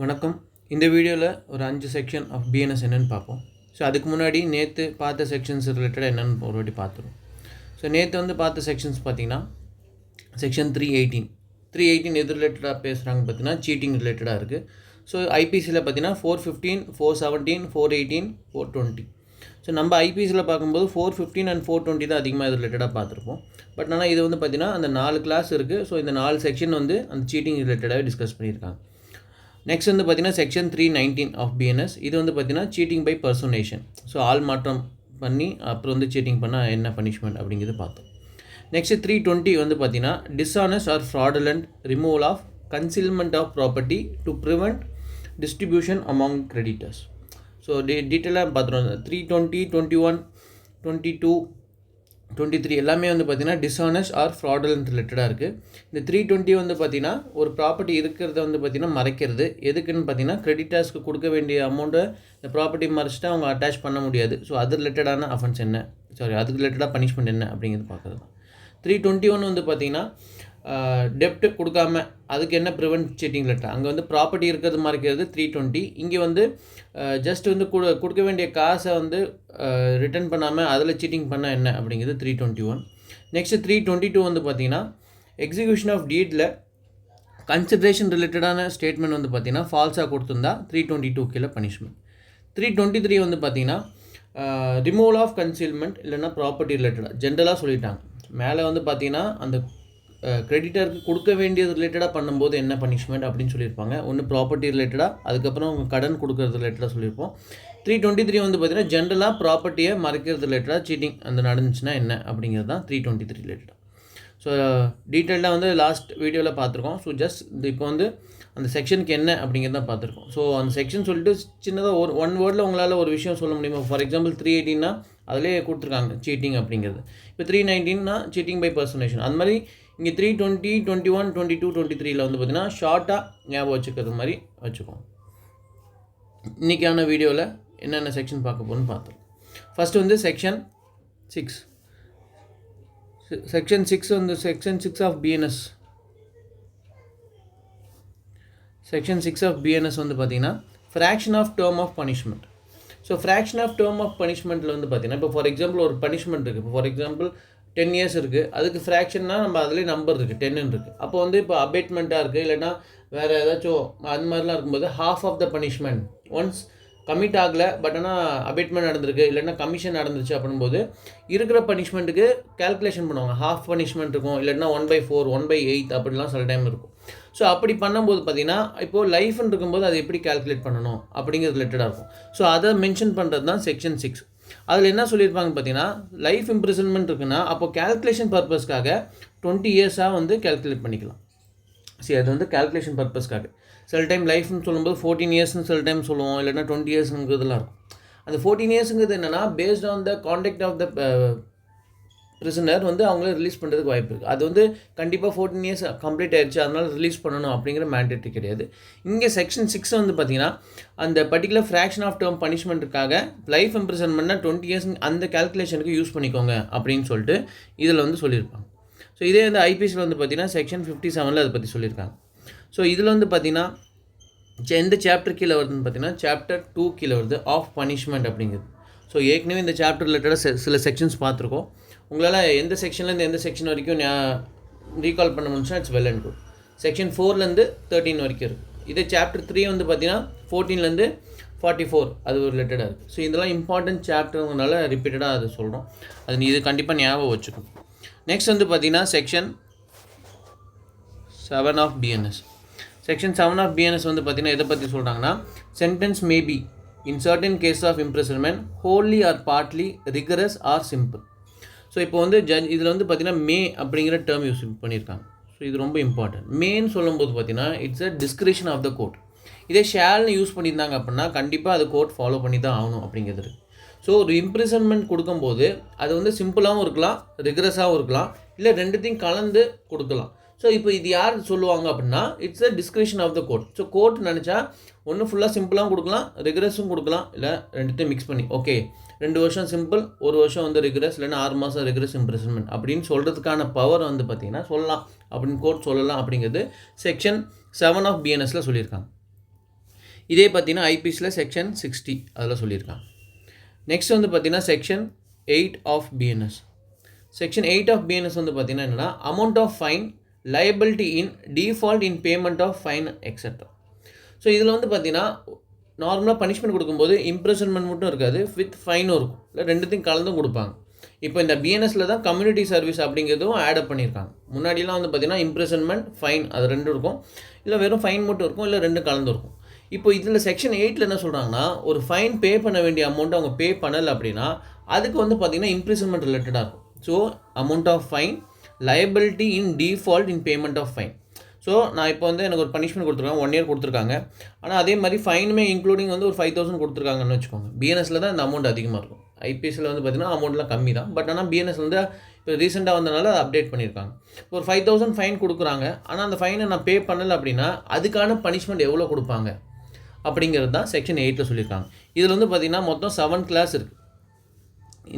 வணக்கம். இந்த வீடியோவில் ஒரு 5 செக்ஷன் ஆஃப் பிஎன்எஸ் என்னென்னு பார்ப்போம். ஸோ அதுக்கு முன்னாடி நேற்று பார்த்த செக்ஷன்ஸ் ரிலேட்டடாக என்னென்னு ஒரு வாட்டி பார்த்துருவோம். ஸோ நேற்று பார்த்த செக்ஷன்ஸ் பார்த்திங்கன்னா செக்ஷன் 318 எது ரிலேட்டடாக பேசுகிறாங்க பார்த்தீங்கன்னா சீட்டிங் ரிலேட்டடாக இருக்குது. ஸோ ஐபிசியில் பார்த்தீங்கன்னா 415, 417, 418, 420. ஸோ நம்ம ஐபிசியில் பார்க்கும்போது 415 அண்ட் 420 தான் அதிகமாக இது ரிலேட்டடாக பார்த்துருப்போம். பட் ஆனால் இது பார்த்திங்கன்னா அந்த 4 கிளாஸ் இருக்குது. ஸோ இந்த 4 செக்ஷன் அந்த சீட்டிங் ரிலேட்டடாகவே டிஸ்கஸ் பண்ணியிருக்காங்க. நெக்ஸ்ட் பார்த்தீங்கன்னா செக்ஷன் 319 ஆஃப் பிஎன்எஸ். இது பார்த்தீங்கன்னா சீட்டிங் பை பர்சனேஷன். ஸோ ஆள் மாற்றம் பண்ணி அப்புறம் சீட்டிங் பண்ணால் என்ன பனிஷ்மெண்ட் அப்படிங்கிறது பார்த்தோம். நெக்ஸ்ட் 320 பார்த்தீங்கன்னா dishonest or fraudulent removal of concealment of property to prevent distribution among creditors. So டீட்டெயிலாக பார்த்துருவோம். 320, 21, 22, 23 எல்லாமே பார்த்தீங்கன்னா டிஸ்ஆனஸ்ட் ஆர் ஃப்ராடுலண்ட் ரிலேட்டடாக இருக்குது. இந்த 320 பார்த்தீங்கன்னா ஒரு ப்ராப்பர்ட்டி இருக்கிறத பார்த்தீங்கன்னா மறைக்கிறது. எதுக்குன்னு பார்த்தீங்கன்னா கிரெடிட்டர்ஸ்க்கு கொடுக்க வேண்டிய அமௌண்ட்டை இந்த ப்ராப்பர்ட்டி மறைச்சிட்டு அவங்க அட்டாச் பண்ண முடியாது. ஸோ அது ரிலேட்டடான அஃபென்ஸ் என்ன, அதுக்கு ரிலேட்டடாக பனிஷ்மெண்ட் என்ன அப்படிங்கிறது பார்க்குறது தான். 321 பார்த்தீங்கன்னா டெப்ட் கொடுக்காம அதுக்கு என்ன ப்ரிவென்ட் சீட்டிங் லெட்டர். அங்கே ப்ராப்பர்ட்டி இருக்கிறது மறைக்கிறது 320. இங்கே ஜஸ்ட் கொடுக்க வேண்டிய காசை ரிட்டர்ன் பண்ணாமல் அதில் சீட்டிங் பண்ணால் என்ன அப்படிங்கிறது 321. நெக்ஸ்ட் 322 பார்த்தீங்கன்னா எக்ஸிக்யூஷன் ஆஃப் டீடில் கன்சிடரேஷன் ரிலேட்டடான ஸ்டேட்மெண்ட் பார்த்தீங்கன்னா ஃபால்ஸாக கொடுத்துருந்தா 322 கீழே பனிஷ்மெண்ட். 323 பார்த்தீங்கன்னா ரிமூவல் ஆஃப் கன்சீல்மெண்ட் இல்லைனா ப்ராப்பர்ட்டி ரிலேட்டடாக ஜென்ரலாக சொல்லிட்டாங்க. மேலே பார்த்தீங்கன்னா அந்த கிரெடிட்டருக்கு கொடுக்க வேண்டியது ரிலேட்டடாக பண்ணும்போது என்ன பனிஷ்மெண்ட் அப்படின்னு சொல்லியிருப்பாங்க. ஒன்று ப்ராப்பர்ட்டி ரிலேட்டடாக, அதுக்கப்புறம் அவங்க கடன் கொடுக்கறது ரிலேட்டடாக சொல்லியிருப்போம். 323 பார்த்தீங்கன்னா ஜென்ரலாக ப்ராப்பர்ட்டியை மறைக்கிறது ரிலேட்டடாக சீட்டிங் நடந்துச்சுன்னா என்ன அப்படிங்கிறது தான் 323 ரிலேட்டடாக. ஸோ டீட்டெயில்டாக லாஸ்ட் வீடியோவில் பார்த்துருக்கோம். ஸோ ஜஸ்ட் இப்போ அந்த செக்ஷனுக்கு என்ன அப்படிங்கிறது தான் பார்த்துருக்கோம். ஸோ அந்த செக்ஷன் சொல்லிட்டு சின்னதாக ஒன் வேர்டில் உங்களால் ஒரு விஷயம் சொல்ல முடியுமா? ஃபார் எக்ஸாம்பிள் 318 அதிலே கொடுத்துருக்காங்க சீட்டிங் அப்படிங்கிறது. இப்போ 319 சீட்டிங் பை பர்சனேஷன். அந்த மாதிரி இங்கே 320, 21, 22, 23 பார்த்தீங்கன்னா ஷார்ட்டாக ஞாபகம் வச்சுக்கிறது மாதிரி வச்சுக்கோம். இன்றைக்கான வீடியோவில் என்னென்ன செக்ஷன் பார்க்க போகணும்னு பார்த்தோம். First section 6. Section 6 section 6 of BNS. Section 6 of BNS பார்த்தீங்கன்னா fraction of term of punishment. So fraction of term of பனிஷ்மெண்ட்டில் பார்த்தீங்கன்னா இப்போ ஃபார் எக்ஸாம்பிள் ஒரு பனிஷ்மெண்ட் இருக்குது. இப்போ ஃபார் எக்ஸாம்பிள் 10 years இருக்குது. அதுக்கு ஃப்ராக்ஷன்னா நம்ம அதிலே நம்பர் இருக்குது 10ன்னு இருக்குது. அப்போ இப்போ அபேட்மெண்ட்டாக இருக்குது இல்லைனா வேறு ஏதாச்சும் அந்த மாதிரிலாம் இருக்கும்போது half of the punishment once commit ஆகலை பட் ஆனால் அபேட்மெண்ட் நடந்திருக்கு இல்லைனா கமிஷன் நடந்துச்சு அப்படின்போது இருக்கிற பனிஷ்மெண்ட்டுக்கு கேல்குலேஷன் பண்ணுவாங்க. ஹாஃப் பனிஷ்மெண்ட் இருக்கும் இல்லைனா 1/4, 1/8 அப்படிலாம் சில டைம் இருக்கும். ஸோ அப்படி பண்ணும்போது பார்த்தீங்கன்னா இப்போது லைஃப்னு இருக்கும்போது அது எப்படி கேல்குலேட் பண்ணணும் அப்படிங்கிறது ரிலேட்டடாக இருக்கும். ஸோ அதை மென்ஷன் பண்ணுறது தான் செக்ஷன் 6. அதில் என்ன சொல்லியிருப்பாங்க பார்த்தீங்கன்னா லைஃப் இம்ப்ரிசன்மெண்ட் இருக்குன்னா அப்போ கேல்குலேஷன் பர்பஸ்க்காக 20 yearsஆக கேல்குலேட் பண்ணிக்கலாம். சரி, அது கேல்குலேஷன் பர்பஸ்க்காக. சில டைம் லைஃப்னு சொல்லும்போது 14 yearsன்னு சில டைம் சொல்லுவோம் இல்லைனா 20 yearsங்கிறதுலாம் இருக்கும். அந்த 14 yearsங்கிறது என்னென்னா based on the conduct of the prisoner அவங்களே ரிலீஸ் பண்ணுறதுக்கு வாய்ப்பு இருக்குது. அது கண்டிப்பாக 14 years கம்ப்ளீட் ஆயிடுச்சு அதனால் ரிலீஸ் பண்ணணும் அப்படிங்கிற மேண்டேட்ரி கிடையாது. இங்கே செக்ஷன் 6 பார்த்தீங்கன்னா அந்த பர்டிகுலர் ஃப்ராக்ஷன் ஆஃப் டேர்ம் பனிஷ்மெண்ட்டுக்காக லைஃப் இம்ப்ரிசன்மெண்ட்னா 20 years அந்த கேல்குலேஷனுக்கு யூஸ் பண்ணிக்கோங்க அப்படின்னு சொல்லிட்டு இதில் சொல்லியிருப்பாங்க. ஸோ இதே ஐபிஎஸ்சில் பார்த்தீங்கன்னா செக்ஷன் 57 அதை பற்றி சொல்லியிருக்காங்க. ஸோ இதில் பார்த்தீங்கன்னா எந்த சாப்டர் கீழே வருதுன்னு பார்த்தீங்கன்னா சாப்டர் 2 கீழே வருது ஆஃப் பனிஷ்மெண்ட் அப்படிங்கிறது. ஸோ ஏற்கனவே இந்த சாப்டர் ரிலேட்டடாக சில செக்ஷன்ஸ் பார்த்துருக்கோம். உங்களால் எந்த செக்ஷன்லேருந்து எந்த செக்ஷன் வரைக்கும் ரீகால் பண்ண முடிஞ்சுன்னா it's well and good. Section 4லேருந்து 13 வரைக்கும் இருக்குது. இதே சாப்டர் 3 பார்த்தீங்கன்னா 14லேருந்து 44 அது ஒரு ரிலேட்டடாக இருக்குது. ஸோ இதெல்லாம் இம்பார்ட்டன்ட் சாப்டருங்கனால ரிப்பீட்டடாக அதை சொல்கிறோம். அது இது கண்டிப்பாக ஞாபகம் வச்சுக்கணும். நெக்ஸ்ட் பார்த்தீங்கன்னா section 7 of BNS. Section 7 of BNS பார்த்தீங்கன்னா எதை பற்றி சொல்கிறாங்கன்னா sentence maybe in certain case of imprisonment wholly or partly rigorous or simple. So இப்போ ஜட்ஜ் இதில் பார்த்தீங்கன்னா மே அப்படிங்கிற டேர்ம் யூஸ் பண்ணியிருக்காங்க. ஸோ இது ரொம்ப இம்பார்ட்டன்ட். மேன்னு சொல்லும்போது பார்த்தீங்கன்னா it's a discretion of the court. இதே ஷேல்னு யூஸ் பண்ணியிருந்தாங்க அப்படின்னா கண்டிப்பாக அது கோர்ட் ஃபாலோ பண்ணி தான் ஆகணும் அப்படிங்கிறது. ஸோ ஒரு இம்ப்ரிசன்மெண்ட் கொடுக்கும்போது அது சிம்பிளாகவும் இருக்கலாம் ரிகரஸாகவும் இருக்கலாம் இல்லை ரெண்டுத்தையும் கலந்து கொடுக்கலாம். ஸோ இப்போ இது யார் சொல்லுவாங்க அப்படின்னா it's a discretion of the court. So court நினச்சா ஒன்று ஃபுல்லாக சிம்பிளாகவும் கொடுக்கலாம் ரிகரஸும் கொடுக்கலாம் இல்லை ரெண்டுத்தையும் மிக்ஸ் பண்ணி ஓகே 2 வருஷம் சிம்பிள் 1 வருஷம் ரிகரஸ் இல்லைன்னா 6 மாதம் ரிகரஸ் இம்ப்ரிசன்மெண்ட் அப்படின்னு சொல்கிறதுக்கான பவர் பார்த்தீங்கன்னா சொல்லலாம் அப்படின்னு கோர்ட் சொல்லலாம் அப்படிங்கிறது செக்ஷன் 7 ஆஃப் பிஎன்எஸில் சொல்லியிருக்காங்க. இதே பார்த்தீங்கன்னா ஐபிசியில் செக்ஷன் 60 அதில் சொல்லியிருக்காங்க. நெக்ஸ்ட் வந்து பார்த்தீங்கன்னா section 8 of BNS. Section 8 of BNS வந்து பார்த்தீங்கன்னா என்னென்னா amount of fine, liability in default in payment of fine etc. So இதில் வந்து பார்த்தீங்கன்னா நார்மலாக பனிஷ்மெண்ட் கொடுக்கும்போது இம்ப்ரெஷன்மெண்ட் மட்டும் இருக்காது, வித் ஃபைனும் இருக்கும், இல்லை ரெண்டுத்தையும் கலந்தும் கொடுப்பாங்க. இப்போ இந்த பிஎன்எஸில் தான் கம்யூனிட்டி சர்வீஸ் அப்படிங்கிறதும் ஆட் பண்ணியிருக்காங்க. முன்னாடிலாம் வந்து பார்த்தீங்கன்னா இம்ப்ரெஷன்மெண்ட், ஃபைன் அது ரெண்டும் இருக்கும், இல்லை வெறும் ஃபைன் மட்டும் இருக்கும், இல்லை ரெண்டும் கலந்து இருக்கும். இப்போ இதில் செக்ஷன் 8 என்ன சொல்கிறாங்கன்னா ஒரு ஃபைன் பே பண்ண வேண்டிய அமௌண்ட் அவங்க பே பண்ணலை அப்படின்னா அதுக்கு வந்து பார்த்தீங்கன்னா இம்ப்ரெஷன்மெண்ட் ரிலேட்டடாக இருக்கும். So amount of fine, liability in default in payment of fine. So நான் இப்போ வந்து எனக்கு ஒரு பனிஷ்மெண்ட் கொடுத்துருக்காங்க, 1 year கொடுத்துருக்காங்க. ஆனால் அதே மாதிரி ஃபைனுமே இன்க்ளூடிங் வந்து ஒரு 5,000 கொடுத்துருக்காங்கன்னு வச்சுக்கோங்க. பிஎன்எஸில் தான் இந்த அமௌண்ட் அதிகமாக இருக்கும். ஐபிஎஸ்சில் வந்து பார்த்தீங்கன்னா அமௌண்ட்லாம் கம்மி தான். பட் ஆனால் பிஎன்எஸ் வந்து இப்போ ரீசெண்டாக வந்தனால அப்டேட் பண்ணியிருக்காங்க. இப்போ ஒரு 5,000 ஃபைன் கொடுக்குறாங்க, ஆனால் அந்த ஃபைனை நான் பே பண்ணலை அப்படின்னா அதுக்கான பனிஷ்மெண்ட் எவ்வளோ கொடுப்பாங்க அப்படிங்கிறது தான் செக்ஷன் 8 சொல்லியிருக்காங்க. இதில் வந்து பார்த்தீங்கன்னா மொத்தம் 7 கிளாஸ் இருக்குது.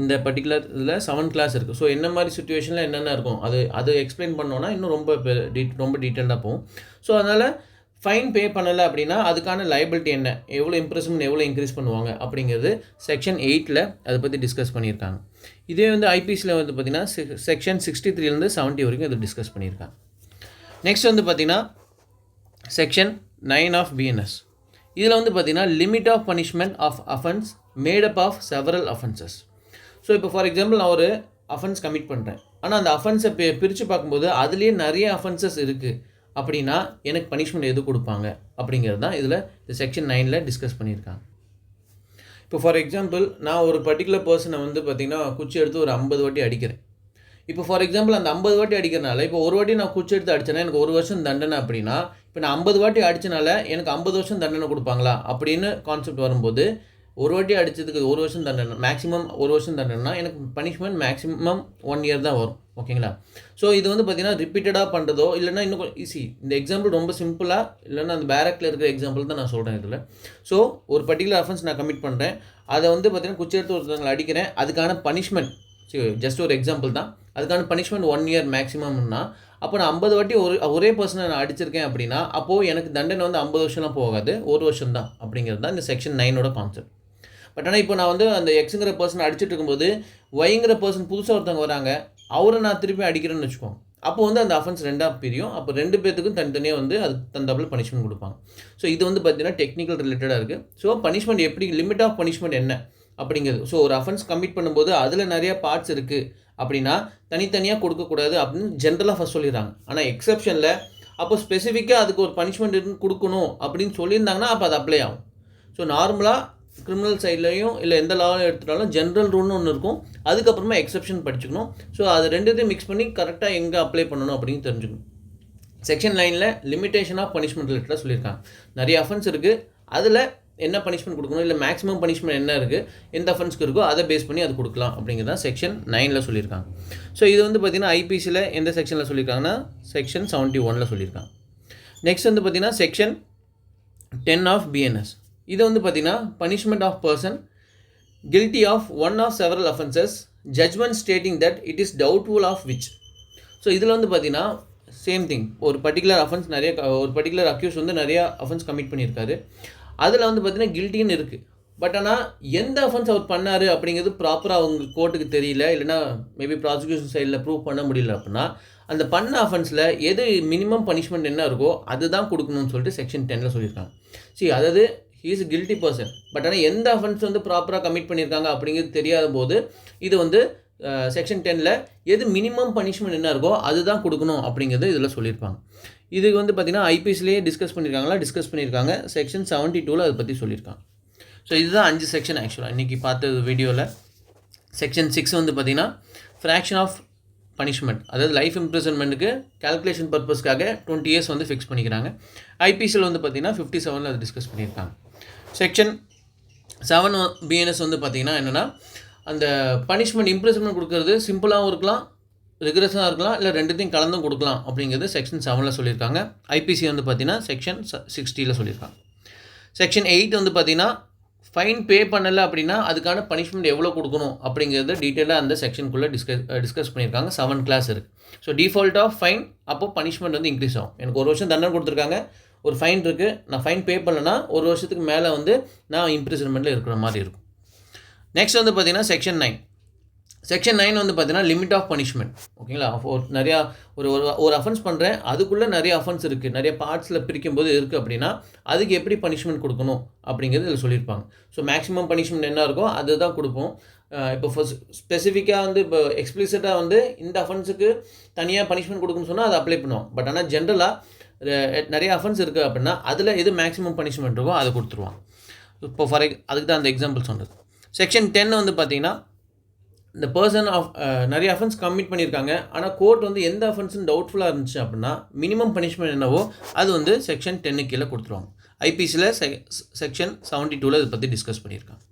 இந்த பர்டிகுலர் இதில் 7 கிளாஸ் இருக்குது. ஸோ என்ன மாதிரி சுச்சுவேஷனில் என்னென்ன இருக்கும் அது எக்ஸ்பிளைன் பண்ணோன்னா இன்னும் ரொம்ப டீட்டெயில்டாக போகும். ஸோ அதனால் ஃபைன் பே பண்ணலை அப்படின்னா அதுக்கான லைபிலிட்டி என்ன, எவ்வளோ இம்ப்ரெஸ்மெண்ட் எவ்வளோ இன்க்ரீஸ் பண்ணுவாங்க அப்படிங்கிறது செக்ஷன் 8 அதை பற்றி டிஸ்கஸ் பண்ணியிருக்காங்க. இதே வந்து ஐபிசியில் வந்து பார்த்திங்கன்னா செக்ஷன் 63 70 வரைக்கும் இது டிஸ்கஸ் பண்ணியிருக்காங்க. நெக்ஸ்ட் வந்து பார்த்திங்கன்னா செக்ஷன் 9 ஆஃப் பிஎன்எஸ். இதில் வந்து பார்த்திங்கன்னா limit of punishment of offence made up of several offences. So இப்போ ஃபார் எக்ஸாம்பிள் நான் ஒரு அஃபென்ஸ் கமிட் பண்ணுறேன், ஆனால் அந்த அஃபென்ஸை பிரித்து பார்க்கும்போது அதுலேயே நிறைய அஃபென்சஸ் இருக்குது அப்படின்னா எனக்கு பனிஷ்மெண்ட் எது கொடுப்பாங்க அப்படிங்கிறது தான் இதில் இந்த செக்ஷன் 9 டிஸ்கஸ் பண்ணியிருக்காங்க. இப்போ ஃபார் எக்ஸாம்பிள் நான் ஒரு பர்டிகுலர் பர்சனை வந்து பார்த்திங்கன்னா குச்சி எடுத்து ஒரு 50 வாட்டி அடிக்கிறேன். இப்போ ஃபார் எக்ஸாம்பிள் அந்த 50 வாட்டி அடிக்கிறனால இப்போ ஒரு வாட்டி நான் குச்சி எடுத்து அடித்தேன்னா எனக்கு 1 வருஷம் தண்டனை அப்படின்னா இப்போ நான் 50 வாட்டி அடித்தனால எனக்கு 50 வருஷம் தண்டனை கொடுப்பாங்களா அப்படின்னு கான்செப்ட் வரும்போது ஒரு வாட்டி அடித்ததுக்கு 1 வருஷம் தண்டனை, மேக்ஸிமம் 1 வருஷம் தண்டனைனா எனக்கு பனிஷ்மெண்ட் மேக்ஸிமம் 1 year தான் வரும். ஓகேங்களா? ஸோ இது வந்து பார்த்திங்கன்னா ரிப்பீட்டடாக பண்ணுறதோ இல்லைனா இன்னும் ஈஸி. இந்த எக்ஸாம்பிள் ரொம்ப சிம்பிளாக இல்லைன்னா அந்த பேரக்கில் இருக்கிற எக்ஸாம்பிள் தான் நான் சொல்கிறேன் இதில். ஸோ ஒரு பர்டிகுலர் அஃபென்ஸ் நான் கமிட் பண்ணுறேன், அதை வந்து பார்த்திங்கன்னா குச்சி எடுத்து ஒருத்தவங்களை அடிக்கிறேன், அதுக்கான பனிஷ்மெண்ட் ஜஸ்ட் ஒரு எக்ஸாம்பிள் தான், அதுக்கான பனிஷ்மெண்ட் 1 year மேக்ஸிமம்னா அப்போ நான் 50 வாட்டி ஒரே பர்சனை நான் அடிச்சிருக்கேன் அப்படின்னா அப்போது எனக்கு தண்டனை வந்து 50 வருஷம்லாம் போகாது, 1 வருஷம் தான் அப்படிங்கிறது தான் இந்த செக்ஷன் 9 கான்செப்ட். பட் ஆனால் இப்போ நான் வந்து அந்த எக்ஸுங்கிற பர்சனை அடிச்சுட்டு இருக்கும்போது ஒய்ங்கிற பர்சன் புதுசாக ஒருத்தவங்க வராங்க, அவரை நான் திருப்பி அடிக்கிறேன்னு வச்சுக்கோங்க. அப்போ வந்து அந்த அஃபென்ஸ் 2ஆக பிரியும். அப்போ 2 பேர்த்துக்கும் தனித்தனியாக வந்து அது தகுந்தாப்புல பனிஷ்மெண்ட் கொடுப்பாங்க. ஸோ இது வந்து பார்த்தீங்கன்னா டெக்னிக்கல் ரிலேட்டடாக இருக்குது. ஸோ பனிஷ்மெண்ட் எப்படி, லிமிட் ஆஃப் பனிஷ்மெண்ட் என்ன அப்படிங்கிறது. ஸோ ஒரு அஃபென்ஸ் கமிட் பண்ணும்போது அதில் நிறைய பார்ட்ஸ் இருக்குது அப்படின்னா தனித்தனியாக கொடுக்கக்கூடாது அப்படின்னு ஜென்ரலாக ஃபஸ்ட் சொல்லிடுறாங்க. ஆனால் எக்ஸப்ஷனில் அப்போ ஸ்பெசிஃபிக்காக அதுக்கு ஒரு பனிஷ்மெண்ட் கொடுக்கணும் அப்படின்னு சொல்லியிருந்தாங்கன்னா அப்போ அது அப்ளை ஆகும். ஸோ நார்மலாக கிரிமினல் சைட்லையும் இல்லை எந்த லாவும் எடுத்துட்டாலும் ஜென்ரல் ரூல்னு ஒன்று இருக்கும், அதுக்கப்புறமா எக்ஸப்ஷன் படிச்சுக்கணும். ஸோ அது ரெண்டுத்தையும் மிக்ஸ் பண்ணி கரெக்டாக எங்கே அப்ளை பண்ணணும் அப்படின்னு தெரிஞ்சுக்கணும். செக்ஷன் 9 லிமிட்டேஷன் ஆஃப் பனிஷ்மெண்ட் ரிலேட்டடாக சொல்லியிருக்காங்க. நிறைய அஃபென்ஸ் இருக்குது, அதில் என்ன பனிஷ்மெண்ட் கொடுக்கணும், இல்லை மேக்ஸிமம் பனிஷ்மெண்ட் என்ன இருக்குது, எந்த அஃபென்ஸ்க்கு இருக்கோ அதை பேஸ் பண்ணி அது கொடுக்கலாம் அப்படிங்கிறதான் செக்ஷன் 9 சொல்லியிருக்காங்க. ஸோ இது வந்து பார்த்திங்கன்னா ஐபிசியில் எந்த செக்ஷனில் சொல்லியிருக்காங்கன்னா செக்ஷன் 71 சொல்லியிருக்காங்க. நெக்ஸ்ட் வந்து பார்த்திங்கன்னா செக்ஷன் 10 ஆஃப் பிஎன்எஸ். இது வந்து பார்த்திங்கன்னா punishment of person guilty of one of several offences judgment stating that it is doubtful of which. So இதில் வந்து பார்த்திங்கன்னா சேம் திங், ஒரு பர்டிகுலர் அஃபென்ஸ் ஒரு பர்டிகுலர் அக்யூஸ் வந்து நிறையா அஃபென்ஸ் கமிட் பண்ணியிருக்காரு, அதில் வந்து பார்த்திங்கன்னா கில்ட்டின்னு இருக்குது. பட் ஆனால் எந்த அஃபென்ஸ் அவர் பண்ணார் அப்படிங்கிறது ப்ராப்பராக அவங்க கோர்ட்டுக்கு தெரியல, இல்லைனா மேபி ப்ராசிக்யூஷன் சைடில் ப்ரூவ் பண்ண முடியல அப்படின்னா அந்த பண்ண அஃபென்ஸில் எது மினிமம் பனிஷ்மெண்ட் என்ன இருக்கோ அதுதான் கொடுக்கணும்னு சொல்லிட்டு செக்ஷன் 10 சொல்லியிருக்காங்க. சரி, அதாவது he is guilty person, but ஆனால் எந்த அஃபென்ஸ் வந்து ப்ராப்பராக கமிட் பண்ணியிருக்காங்க அப்படிங்கிறது தெரியாத போது இது வந்து செக்ஷன் 10 எது மினிமம் பனிஷ்மெண்ட் என்ன இருக்கோ அதுதான் கொடுக்கணும் அப்படிங்கிறது இதில் சொல்லியிருப்பாங்க. இது வந்து பார்த்திங்கன்னா ஐபிஎஸ்லேயே டிஸ்கஸ் பண்ணியிருக்காங்க. செக்ஷன் 72 அதை பற்றி சொல்லியிருக்காங்க. ஸோ இதுதான் 5 செக்ஷன். ஆக்சுவலாக இன்றைக்கி பார்த்த வீடியோவில் செக்ஷன் 6 வந்து பார்த்திங்கன்னா ஃப்ராக்ஷன் ஆஃப் பனிஷ்மெண்ட், அதாவது லைஃப் இம்ப்ரிசன்மெண்ட்டுக்கு கால்குலேஷன் பர்பஸ்க்காக 20 years வந்து ஃபிக்ஸ் பண்ணிக்கிறாங்க. ஐபிசியில் வந்து பார்த்திங்கன்னா 57 அதை டிஸ்கஸ் பண்ணியிருக்காங்க. செக்ஷன் 7 பிஎன்எஸ் வந்து பார்த்திங்கன்னா என்னென்னா அந்த பனிஷ்மெண்ட் இம்ப்ரிசன்மெண்ட் கொடுக்கறது சிம்பிளாகவும் இருக்கலாம், ரிகரஸாக இருக்கலாம், இல்லை ரெண்டுத்தையும் கலந்தும் கொடுக்கலாம் அப்படிங்கிறது செக்ஷன் 7 சொல்லியிருக்காங்க. ஐபிசி வந்து பார்த்திங்கன்னா செக்ஷன் 60 சொல்லியிருக்காங்க. செக்ஷன் 8 வந்து பார்த்திங்கன்னா ஃபைன் பே பண்ணலை அப்படின்னா அதுக்கான பனிஷ்மெண்ட் எவ்வளோ கொடுக்கணும் அப்படிங்கிறது டீட்டெயிலாக அந்த செக்ஷனுக்குள்ளே டிஸ்கஸ் பண்ணியிருக்காங்க. 7 கிளாஸ் இருக்குது. ஸோ டிஃபால்ட் ஆஃப் ஃபைன் அப்போது பனிஷ்மெண்ட் வந்து இன்க்ரீஸ் ஆகும். எனக்கு 1 வருஷம் தண்டனை கொடுத்துருக்காங்க, ஒரு ஃபைன் இருக்குது, நான் ஃபைன் பே பண்ணலைன்னா 1 வருஷத்துக்கு மேலே வந்து நான் இம்ப்ரிசன்மெண்ட்டில் இருக்கிற மாதிரி இருக்கும். நெக்ஸ்ட் வந்து பார்த்திங்கன்னா செக்ஷன் 9. செக்ஷன் 9 வந்து பார்த்தீங்கன்னா லிமிட் ஆஃப் பனிஷ்மெண்ட். ஓகேங்களா? நிறையா ஒரு அஃபென்ஸ் பண்ணுறேன், அதுக்குள்ளே நிறைய அஃபென்ஸ் இருக்குது, நிறைய பார்ட்ஸில் பிரிக்கும்போது இருக்குது அப்படின்னா அதுக்கு எப்படி பனிஷ்மெண்ட் கொடுக்கணும் அப்படிங்கிறது இதில் சொல்லியிருப்பாங்க. ஸோ மேக்ஸிமம் பனிஷ்மெண்ட் என்ன இருக்கோ அதுதான் கொடுப்போம். இப்போ ஸ்பெசிஃபிக்காக வந்து இப்போ எக்ஸ்பிளிசிட்டாக வந்து இந்த அஃபென்ஸுக்கு தனியாக பனிஷ்மெண்ட் கொடுக்கணும்னு சொன்னால் அதை அப்ளை பண்ணுவோம். பட் ஆனால் ஜென்ரலாக நிறைய அஃபென்ஸ் இருக்குது அப்படின்னா அதில் எது மேக்ஸிமம் பனிஷ்மெண்ட் இருக்கோ அதை கொடுத்துருவாங்க. இப்போ அதுக்கு தான் அந்த எக்ஸாம்பிள் சொன்னது. செக்ஷன் 10 வந்து பார்த்தீங்கன்னா இந்த பர்சன் நிறைய அஃபென்ஸ் கமிட் பண்ணியிருக்காங்க, ஆனால் கோர்ட் வந்து எந்த அஃபென்ஸ்னு டவுட்ஃபுல்லாக இருந்துச்சு அப்படின்னா மினிமம் பனிஷ்மெண்ட் என்னவோ அது வந்து செக்ஷன் 10 கீழே கொடுத்துருவாங்க. ஐபிசியில் செக்ஷன் 72 இதை பற்றி டிஸ்கஸ் பண்ணியிருக்காங்க.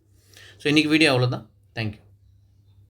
ஸோ இன்றைக்கி வீடியோ அவ்வளோதான். தேங்க்யூ.